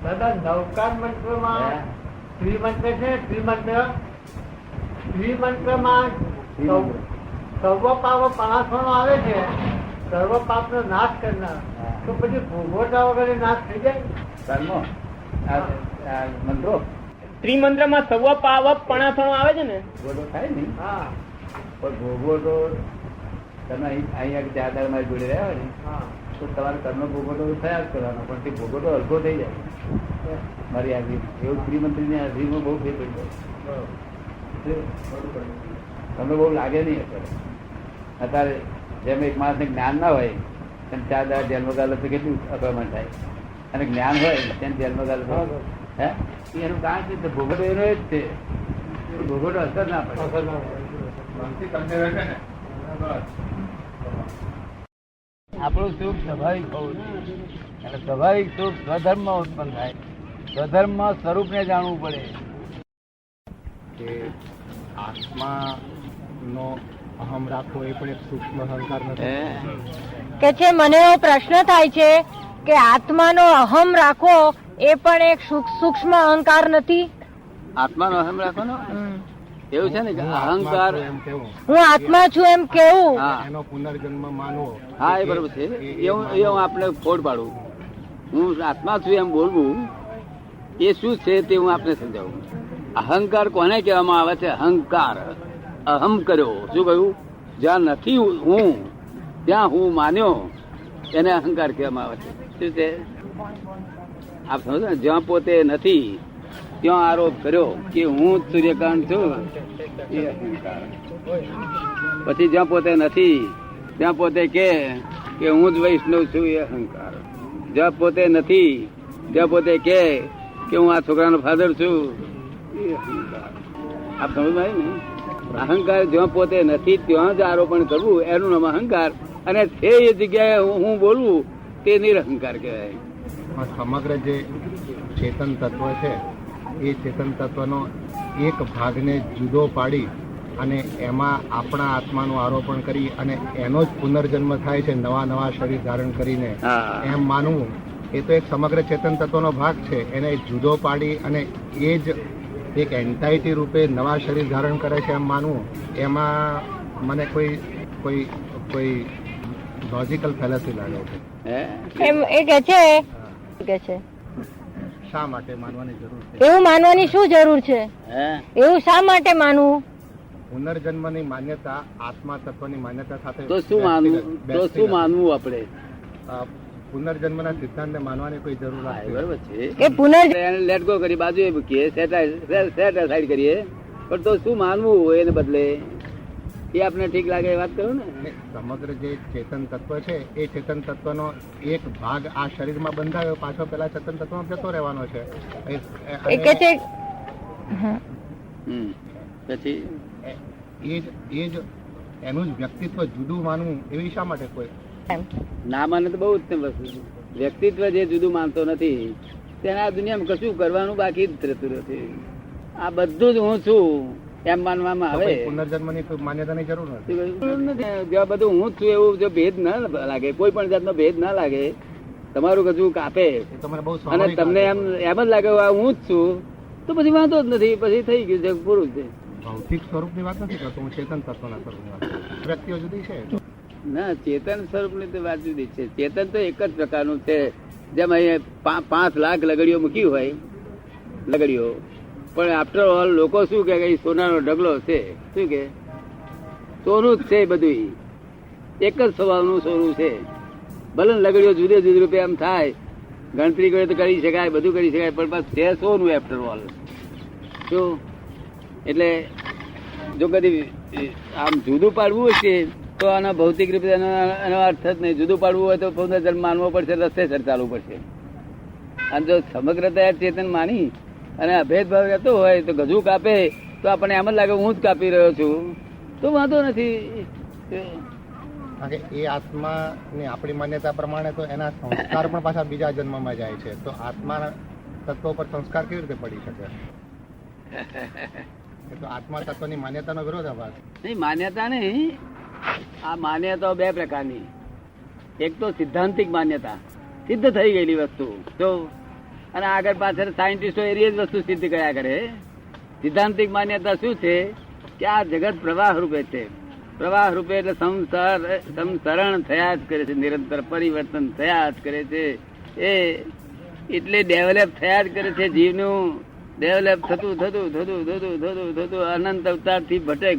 દાદા નવકાર મંત્રમાં ત્રિમંત્ર છે. ત્રિમંત્રમાં સર્વ પાપ પણાસણો આવે છે, સર્વ પાપ નો નાશ કરનાર. તો પછી ભોગવટા વગર નાશ થઈ જાય કર્મો મંત્રો ત્રિમંત્ર માં સર્વ પાપ પણાસણો આવે છે ને, ભોગવટો થાય ને. હા પણ ભોગવટો તમે અહીંયા ચાર મારી જોડે રહ્યા હોય ને હા તો તમારે કર્મ ભોગવટો થયા જ કરવાનો, પણ તે ભોગવટો હલકો થઈ જાય મારી હાજરી. એવું શ્રીમંત્રી ની હાજરીમાં બહુ ફેર પડી જાય. તમને બહુ લાગે નહીં અત્યારે. જેમ એક માણસ ને જ્ઞાન ના હોય તેમ 4 દાડા જેલમાં ગાલો તો કેટલું અકળામણ થાય, અને જ્ઞાન હોય તેમ જેલમાં ગાલો હે એનું કારણ છે ભોગવટો એનો જ છે. ભોગવટો અસર ના પડે. આપણું સુખ સ્વાભાવિક હોવું જોઈએ, અને સ્વાભાવિક સુખ સ્વધર્મમાં ઉત્પન્ન થાય. સ્વધર્મમાં સ્વરૂપને જાણવું પડે. કે આત્માનો અહમ રાખવો એ પણ એક સૂક્ષ્મ અહંકાર નથી. કે છે મને એવો પ્રશ્ન થાય છે કે આત્માનો અહમ રાખવો એ પણ એક સૂક્ષ્મ અહંકાર નથી? આત્માનો અહમ રાખવાનો એવું છે ને કે અહંકાર એમ કેવું, હું આત્મા છું એમ કેવું, હા એનો પુનર્જન્મ માનવો. હા એ બરોબર છે. એવું હું આપણે ફોડ પાડું. હું આત્મા છું એમ બોલવું એ શું છે તે હું આપને સમજાવું. અહંકાર કોને કહેવામાં આવે છે? અહંકાર અહમ કર્યો. શું કહ્યું? જ્યાં નથી હું ત્યાં હું માન્યો એને અહંકાર કહેવામાં આવે છે. શું છે આપ સમજો ને? જ્યાં પોતે નથી ત્યાં આરોપ કર્યો કે હું જ સૂર્યકાંત છું એ અહંકાર. પછી જ્યાં પોતે નથી ત્યાં પોતે કે હું જ વૈષ્ણવ છું એ અહંકાર. જ્યાં પોતે નથી ત્યાં પોતે કે હું આ છોકરાનો ફાધર છું એ અહંકાર. આપ સમજ ને? અહંકાર જ્યાં પોતે નથી ત્યાં જ આરોપણ કરવું એનું નામ અહંકાર, અને તે એ જગ્યાએ હું બોલવું તે નિરહંકાર કહેવાય. સમગ્ર જે ચેતન તત્વ છે એ ચેતન તત્વનો એક ભાગને જુદો પાડી અને એમાં આપણા આત્માનું આરોપણ કરી અને એનો જ પુનર્જન્મ થાય છે નવા શરીર ધારણ કરીને, એમ માનવું એ તો એક સમગ્ર ચેતન તત્વનો ભાગ છે. એને જુદો પાડી અને એ જ એક એન્ટાઇટી રૂપે નવા શરીર ધારણ કરે છે એમ માનવું, એમાં મને કોઈ લોજિકલ ફેલસી લાગે છે. એમ એ કે છે શા માટે માનવાની જરૂર છે? એવું માનવાની શું જરૂર છે? એવું શા માટે માનવું? પુનર્જન્મની માન્યતા આત્મા તત્વની માન્યતા સાથે તો શું માનવું આપણે? પુનર્જન્મના સિદ્ધાંતને માનવાની કોઈ જરૂર નથી. બરોબર છે. કે પુનર્જન્મ લેટ ગો કરી બાજુ એ મૂકીએ, સેટ સાઈડ કરીએ, પણ તો શું માનવું એને બદલે એ આપણે ઠીક લાગે એ વાત કરું ને. સમગ્ર જે ચેતન તત્વ છે એ ચેતન તત્વનો એક ભાગ આ શરીરમાં બંધાયો, પાછો પેલા ચેતન તત્વમાં જતો રહેવાનો છે. એ કે છે પછી એ જ એનું જ વ્યક્તિત્વ જુદું માનવું એવી શા માટે કોઈ ના માને તો બહુ ઉત્તમ વસ્તુ છે. વ્યક્તિત્વ જે જુદું માનતો નથી તેને આ દુનિયામાં કશું કરવાનું બાકી જ રહેતું નથી. આ બધું જ હું છું એમ માનવામાં આવે. પુનર્જન્મની કોઈ માન્યતાની જરૂર નથી. જો બધું હું જ છું એવું જો ભેદ ના લાગે, કોઈ પણ જાતનો ભેદ ના લાગે, તમારું કશું કાપે અને તમને એમ જ લાગે હું જ છું, તો પછી વાંધો જ નથી. પછી થઈ ગયું છે, પૂરું છે. ભૌતિક સ્વરૂપની વાત નથી કરતો હું, ચેતન તત્વના સ્વરૂપની વાત. વ્યક્તિઓ જુદી છે ના, ચેતન સ્વરૂપની તો વાત જુદી છે. ચેતન તો એક જ પ્રકારનું છે. જેમ અહીંયા 5 લાખ લગડીઓ મૂકી હોય લગડીઓ, પણ આફ્ટર ઓલ લોકો શું કે સોનાનો ઢગલો છે. શું કે સોનું જ છે બધું, એક જ સ્વભાવનું સોનું છે. ભલે લગડીઓ જુદે જુદી રૂપે એમ થાય, ગણતરી કરે તો કરી શકાય, બધું કરી શકાય, પણ બસ છે સોનું આફ્ટર ઓલ. શું એટલે જો કદી આમ જુદું પાડવું હશે તો આના ભૌતિક રૂપે એનો અર્થ જ નહીં. જુદું પાડવું હોય તો પુનર્જન્મ માનવો પડશે, રસ્તે સર ચાલવું પડશે. અને જો સમગ્રતા ચેતન માની અને અભેદભાવ રહેતો હોય તો ગજુ કાપે તો આપણને એમ જ લાગે હું જ કાપી રહ્યો છું, તો વાંધો નથી. એ આત્માની આપણી માન્યતા પ્રમાણે તો એના સંસ્કાર પણ પાછા બીજા જન્મમાં જાય છે, તો આત્મા તત્વ પર સંસ્કાર કેવી રીતે પડી શકે? એ તો આત્મા તત્વની માન્યતાનો વિરોધાભાસ. નહીં, માન્યતા નહીં. આ માન્યતાઓ 2 પ્રકારની. એક તો સિદ્ધાંતિક માન્યતા, સિદ્ધ થઈ ગયેલી વસ્તુ જો, અને આગળ પાછળ સાયન્ટિસ્ટો એવી જ વસ્તુ સિદ્ધ કર્યા કરે. સિદ્ધાંતિક માન્યતા શું છે કે આ જગત પ્રવાહ રૂપે છે. પ્રવાહ રૂપે એટલે સંસરણ થયા જ કરે છે, નિરંતર પરિવર્તન થયા જ કરે છે. એ એટલે ડેવલપ થયા જ કરે છે. જીવનું ડેવલપ થતું અનંત અવતાર થી ભટક.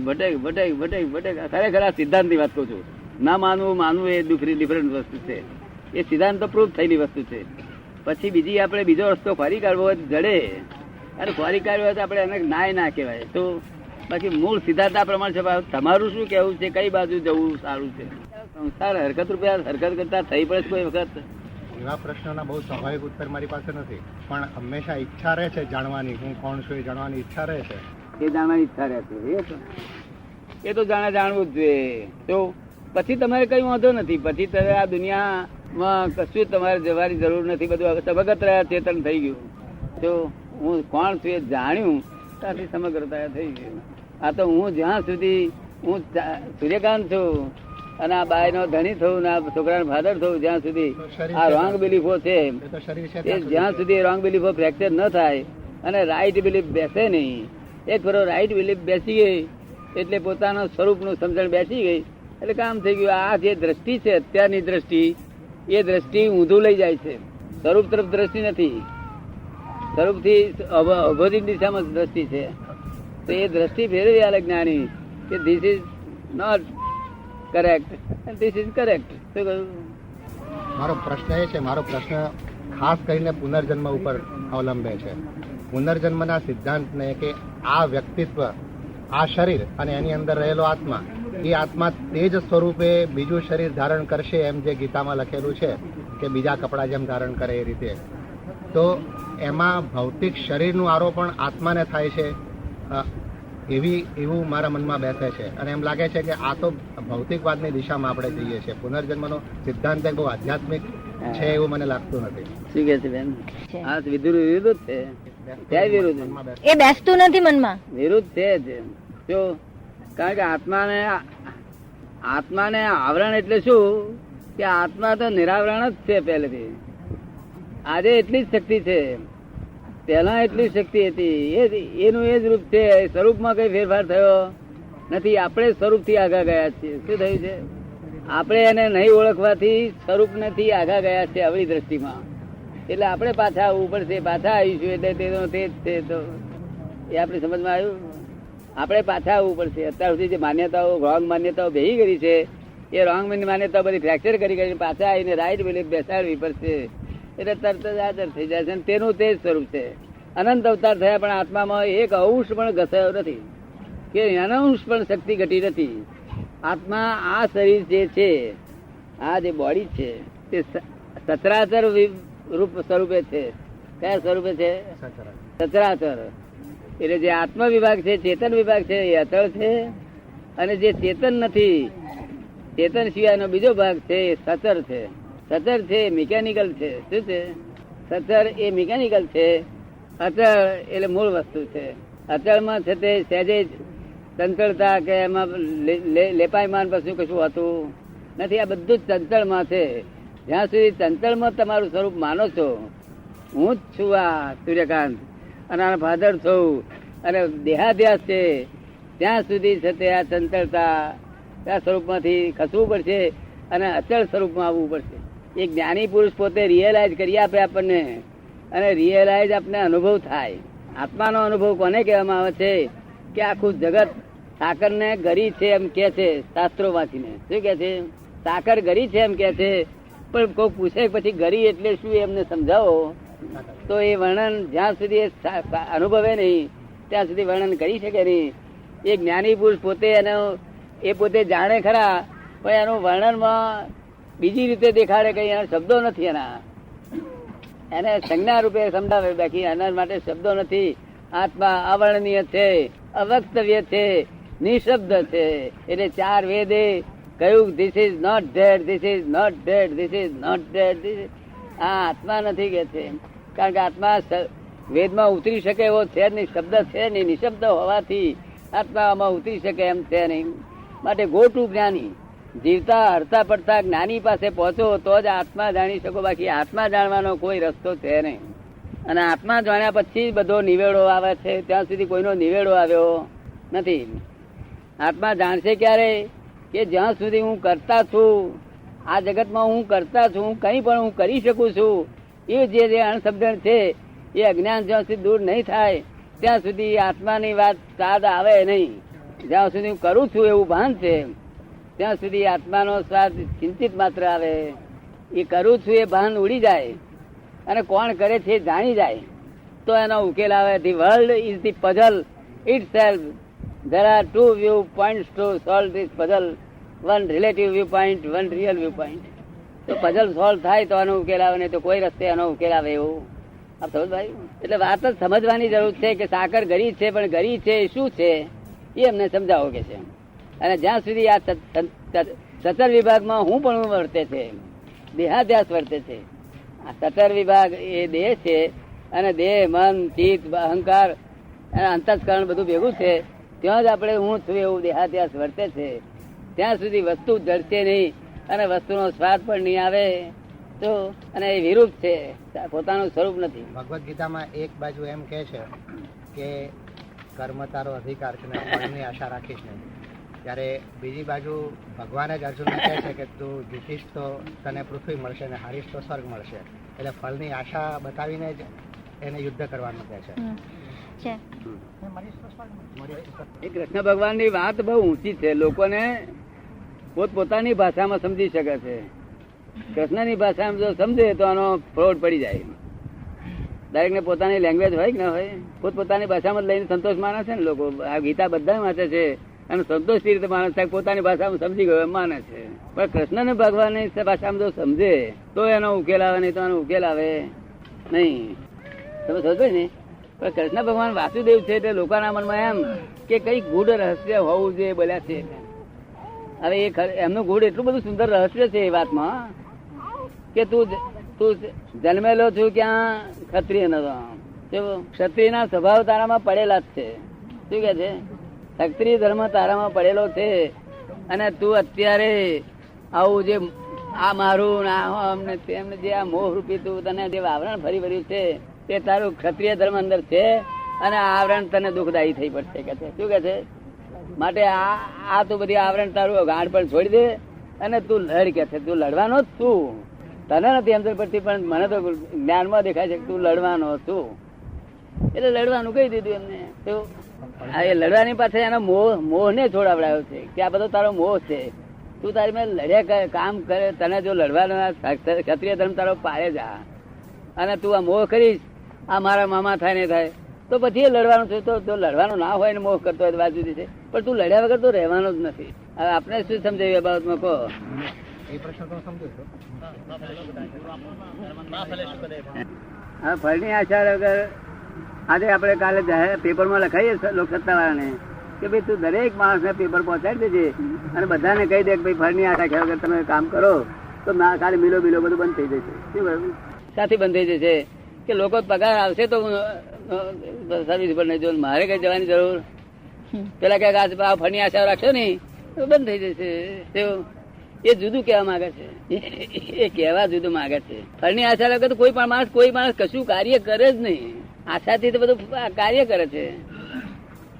ખરેખર આ સિદ્ધાંતની વાત કરું છું. ના માનવું એ ડિફરન્ટ વસ્તુ છે. એ સિદ્ધાંત પ્રૂફ થયેલી વસ્તુ છે. પછી બીજી આપણે બીજો રસ્તો ખોરી કાઢવો હોય જડે, અને ખોરી કાઢવો હોય તો આપણે એને નાય ના કહેવાય. તો બાકી મૂળ સિદ્ધાંત આ પ્રમાણે છે. તમારું શું કેવું છે, કઈ બાજુ જવું સારું છે? સંસાર હરકત રૂપિયા હરકત કરતા થઈ પડે કોઈ વખત? એવા પ્રશ્નોના બહુ સ્વાભાવિક ઉત્તર મારી પાસે નથી, પણ હંમેશા ઈચ્છા રહે છે જાણવાની, હું કોણ છું એ જાણવાની ઈચ્છા રહે છે. એ જાણવાની ઈચ્છા રહેતી એ તો જાણવું જ જોઈએ. તો પછી તમારે કઈ વાંધો નથી. પછી તમે આ દુનિયામાં કશું તમારે જવાની જરૂર નથી. બધું સમગ્ર ચેતન થઈ ગયું. તો હું કોણ છું એ જાણ્યું ત્યાંથી સમગ્રતા થઈ ગયું. આ તો હું જ્યાં સુધી હું સૂર્યકાંત છું અને આ બાય નો ધણી થયું ને આ છોકરાનો ફાધર થયું, જ્યાં સુધી આ રોંગ બિલીફો છે એ જ્યાં સુધી રોંગ બિલીફો ફ્રેક્ચર ન થાય અને રાઈટ બિલીફ બેસે નહીં. એક ફરો રાઈટ બિલીફ બેસી ગઈ એટલે પોતાના સ્વરૂપનું સમજણ બેસી ગઈ એટલે કામ થઈ ગયું. આ જે દ્રષ્ટિ છે અત્યારની દ્રષ્ટિ, એ દ્રષ્ટિ ઊંધું લઈ જાય છે. સ્વરૂપ તરફ દ્રષ્ટિ નથી, સ્વરૂપથી અભોધિક દિશામાં દ્રષ્ટિ છે. તો એ દ્રષ્ટિ ફેરવી આલે જ્ઞાની કે this is not correct and this is correct. શું કહ્યું? મારો પ્રશ્ન એ છે, મારો પ્રશ્ન ખાસ કરીને પુનર્જન્મ ઉપર અવલંબે છે. પુનર્જન્મના સિદ્ધાંતને કે આ વ્યક્તિત્વ, આ શરીર અને એની અંદર રહેલો આત્મા, એ આત્મા તે જ સ્વરૂપે બીજું શરીર ધારણ કરશે એમ જે ગીતામાં લખેલું છે કે બીજા કપડા જેમ ધારણ કરે એ રીતે. તો એમાં ભૌતિક શરીરનું આરોપણ આત્માને થાય છે એવું મારા મનમાં બેસે છે. અને એમ લાગે છે કે આ તો ભૌતિકવાદની દિશામાં આપણે જઈએ છીએ. પુનર્જન્મનો સિદ્ધાંત બહુ આધ્યાત્મિક છે એવું મને લાગતું નથી. શું કે છે બેન? આ વિરુદ્ધ છે. ક્યાંય વિરુદ્ધ એ બેસતું નથી મનમાં. વિરુદ્ધ છે જ. જો કારણ કે આત્માને આવરણ એટલે શું કે આત્મા તો નિરાવરણ જ છે પહેલેથી. આજે એટલી જ શક્તિ છે, પહેલા એટલી શક્તિ હતી. એનું એ જ રૂપ છે. સ્વરૂપમાં કઈ ફેરફાર થયો નથી. આપણે સ્વરૂપ થી આગા ગયા છીએ. શું થયું છે? આપણે એને નહીં ઓળખવાથી સ્વરૂપ નથી આગા ગયા છે અવળી દ્રષ્ટિમાં. એટલે આપણે પાછા આવવું પડશે. પાછા આવીશું એટલે તે જ છે. તો એ આપણી સમજમાં આવ્યું. આપણે પાછા આવવું પડશે. અત્યાર સુધી જે માન્યતાઓ રોંગ માન્યતાઓ ભેગી કરી છે એ રોંગ માન્યતાઓ બધી ફ્રેક્ચર કરી પાછા આવીને રાઈટ બિલીફ બેસાડવી પડશે. એટલે તરત જ હાજર થઈ જાય છે. તેનું તે જ સ્વરૂપ છે. અનંત અવતાર થયા પણ આત્મામાં એક અંશ પણ ઘસાયો નથી કે અંશ પણ શક્તિ ઘટી નથી. આત્મા આ શરીર જે છે, આ જે બોડી છે તે સચરાચર રૂપ સ્વરૂપે છે. કયા સ્વરૂપે છે? સચરાચર. એટલે જે આત્મ વિભાગ છે, ચેતન વિભાગ છે એ અચળ છે. અને જે ચેતન નથી, ચેતન સિવાયનો બીજો ભાગ છે એ સચર છે. સચર છે મિકેનિકલ છે. શું છે? સચર એ મિકેનિકલ છે. અચળ એટલે મૂળ વસ્તુ છે. અચળમાં છે તે સહેજે ચંચળતા કે એમાં લેપાયમાન પછી કશું હોતું નથી. આ બધું જ ચંચળમાં છે. જ્યાં સુધી ચંચળમાં તમારું સ્વરૂપ માનો છો, હું જ છું આ સૂર્યકાંત અને આના ફાધર છું અને દેહાધ્યાસ છે, ત્યાં સુધી છે તે આ ચંચળતા આ સ્વરૂપમાંથી ખસવું પડશે અને અચળ સ્વરૂપમાં આવવું પડશે. એક જ્ઞાની પુરુષ પોતે રિયલાઇઝ કરી આપે આપણને અને રિયલાઇઝ આપને અનુભવ થાય. આત્માનો અનુભવ કોને કહેવામાં આવે છે કે આખું જગત સાકર ને ગરી છે એમ કે છે શાસ્ત્રો વાંચીને. શું કે છે? સાકર ગરી છે એમ કે છે. પણ કોઈ પૂછે પછી ગરી એટલે શું એમને સમજાવો તો એ વર્ણન જ્યાં સુધી અનુભવે નહીં ત્યાં સુધી વર્ણન કરી શકે નહીં. એ જ્ઞાની પુરુષ પોતે એનો એ પોતે જાણે ખરા પણ એનું વર્ણનમાં બીજી રીતે દેખાડે. કઈ એના શબ્દો નથી, એના એને સંજ્ઞા રૂપે સમજાવે. બાકી એના માટે શબ્દો નથી. આત્મા અવર્ણનીય છે, અવક્તવ્ય છે, નિશબ્દ છે. એટલે ચાર વેદે કહ્યું this is not dead, this is not dead, this is not dead. આ આત્મા નથી કે છે. કારણ કે આત્મા વેદમાં ઉતરી શકે એવો છે નહીં, શબ્દ છે નહીં. નિશબ્દ હોવાથી આત્મા આમાં ઉતરી શકે એમ છે નહીં. માટે ગો ટુ જ્ઞાની. જીવતા હરતા પડતા જ્ઞાની પાસે પહોંચો તો જ આત્મા જાણી શકો. બાકી આત્મા જાણવાનો કોઈ રસ્તો છે નહીં. અને આત્મા જાણ્યા પછી બધો નિવેડો આવે છે, ત્યાં સુધી કોઈનો નિવેડો આવ્યો નથી. આત્મા જાણશે ક્યારે? કે જ્યાં સુધી હું કરતા છું, આ જગતમાં હું કરતા છું, કંઈ પણ હું કરી શકું છું, એ જે અણસમજણ છે એ અજ્ઞાન જ્યાં સુધી દૂર નહીં થાય ત્યાં સુધી આત્માની વાત સ્વાદ આવે નહીં. જ્યાં સુધી હું કરું છું એવું ભાન છે ત્યાં સુધી આત્માનો સ્વાદ ચિંતિત માત્ર આવે. એ કરું છું એ ભાન ઉડી જાય અને કોણ કરે છે એ જાણી જાય તો એનો ઉકેલ આવે. The world is the puzzle it self. There are two viewpoints to solve this puzzle. One relative viewpoint, one real viewpoint. તો puzzle solve થાય તો આનો ઉકેલ આવે, નહીં તો કોઈ રસ્તે આનો ઉકેલ આવે એવું આપ સમજ ભાઈ. એટલે વાત જ સમજવાની જરૂર છે કે સાકર ગરી છે, પણ ગરી છે એ શું છે એ અમને સમજાવો કે છે. અને જ્યાં સુધી આ સતર વિભાગમાં હું પણ વર્તે છે, દેહાધ્યાસ વર્તે છે. આ સતર વિભાગ એ દેહ છે અને દેહ, મન, ચિત્ત, અહંકાર અને અંતસ્કરણ બધું ભેગું છે. ત્યાં જ આપણે હું છું એવું દેહાધ્યાસ વર્તે છે. ત્યાં સુધી વસ્તુ જડશે નહીં અને વસ્તુનો સ્વાદ પણ નહીં આવે તો, અને એ વિરુદ્ધ છે, પોતાનું સ્વરૂપ નથી. ભગવદ્ ગીતામાં એક બાજુ એમ કહે છે કે કર્મ તારો અધિકાર છે ને ફળની આશા રાખીશ નહીં, ત્યારે બીજી બાજુ ભગવાન જ અર્જુનને કહે છે કે તું જીતીશ તો તને પૃથ્વી મળશે ને હારીશ તો સ્વર્ગ મળશે. એટલે ફળની આશા બતાવીને જ એને યુદ્ધ કરવાનું કહે છે. એ કૃષ્ણ ભગવાનની વાત બહુ ઊંચી છે, લોકોને પોતપોતાની ભાષામાં સમજી શકે છે. કૃષ્ણની ભાષામાં જો સમજે તો આનો ફ્રોડ પડી જાય. દરેક ને પોતાની લેંગ્વેજ હોય કે ના હોય, પોતપોતાની ભાષામાં લઈને સંતોષ માને છે ને લોકો. આ ગીતા બધા વાંચે છે અને સંતોષની રીતે માણસ પોતાની ભાષામાં સમજી ગયો એમ માને છે. પણ કૃષ્ણને ભગવાનની ભાષામાં જો સમજે તો એનો ઉકેલ આવે, નહીં તો એનો ઉકેલ આવે નહીં. તમે સમજો ને. પણ કૃષ્ણ ભગવાન વાસુદેવ છે એટલે લોકોના મનમાં એમ કે કઈ ગૂઢ રહસ્ય હોવું જોઈએ બોલ્યા છે. હવે એ એમનું ગૂઢ એટલું બધું સુંદર રહસ્ય છે એ વાતમાં કે તું જન્મેલો છું ક્યાં? ક્ષત્રિય નતો. ક્ષત્રિયના સ્વભાવ તારામાં પડેલા જ છે. શું કે છે? ક્ષત્રિય ધર્મ તારામાં પડેલો છે. અને તું અત્યારે આવું જે આ મારું અમને તેમને જે આ મોહ રૂપી તું તને જે આવરણ ફરી વર્યું છે તે તારું ક્ષત્રિય ધર્મ અંદર છે અને આ આવરણ તને દુઃખદાયી થઈ પડશે કે છે. શું કે છે? માટે આ તું બધી આવરણ તારું ગાઢ પર છોડી દે અને તું લડ કે છે. તું લડવાનો જ છું. તને નથી સમજણ પડતી પણ મને તો જ્ઞાનમાં દેખાય છે કે તું લડવાનો છું. એટલે લડવાનું કહી દીધું એમને. તો એ લડવાની પાછળ એનો મોહ ને છોડાવડાયો છે કે આ બધો તારો મોહ છે. તું તારી મેં લડ્યા કામ કરે. તને જો લડવાનો ક્ષત્રિય ધર્મ તારો પાડે જા અને તું આ મોહ કરીશ આ મારા મામા થાય ને થાય તો પછી એ લડવાનું છે. તો લડવાનું ના હોય ને મોહ કરતો હોય વાત જુદી છે, પણ તું લડ્યા વગર તો રહેવાનો જ નથી. હવે આપણે શું સમજાવ્યું એ બાબતમાં કહો. એ પ્રશ્ન તો સમજુ છું. હા, ફળની આશા વગર આજે આપણે કાલે પેપરમાં લખાઈએ લોકસત્તા વાળાને કે ભાઈ તું દરેક માણસને પેપર પહોંચાડી દેજે અને બધાને કહી દે કે ભાઈ ફળની આશા રાખ્યા વગર તમે કામ કરો તો ખાલી મિલો બધું બંધ થઈ જશે. શું બરાબર? સાથી બંધ થઈ જશે કે લોકો પગાર આવશે તો સર્વિસ પર નહીં જો મારે કઈ જવાની જરૂર. પેલા ક્યાંક ફળની આશા રાખશો ને તો બંધ થઈ જશે. એ જુદું કહેવા માંગે છે, એ કહેવા જુદું માંગે છે. ફળની આશા વગર કોઈ માણસ કશું કાર્ય કરે જ નહીં. આશાથી તો બધું કાર્ય કરે છે.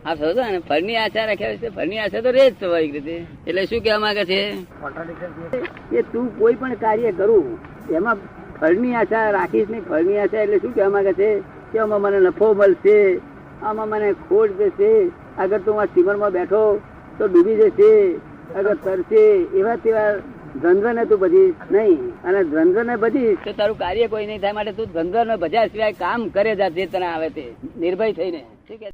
આપ સમજો ને. ફળની આશા રાખ્યા છે. ફળની આશા તો રે જ સ્વાભાવિક રીતે. એટલે શું કહેવા માંગે છે કે તું કોઈ પણ કાર્ય કરું એમાં ફળની આશા રાખીશ નહીં. ફળની આશા એટલે શું કહેવા માંગે છે કે આમાં મને નફો મળશે, આમાં મને ખોટ જશે, અગર તું આ સ્ટીમરમાં બેઠો તો ડૂબી જશે, અગર તરશે, એવા તેવા દ્વંદ્વને તું બધી નહીં. અને દ્વંદ્વને બધી તો તારું કાર્ય કોઈ નહીં થાય. માટે તું દ્વંદ્વને ભજ્યા સિવાય કામ કરે જા જે તને આવે તે નિર્ભય થઈને. ઠીક છે.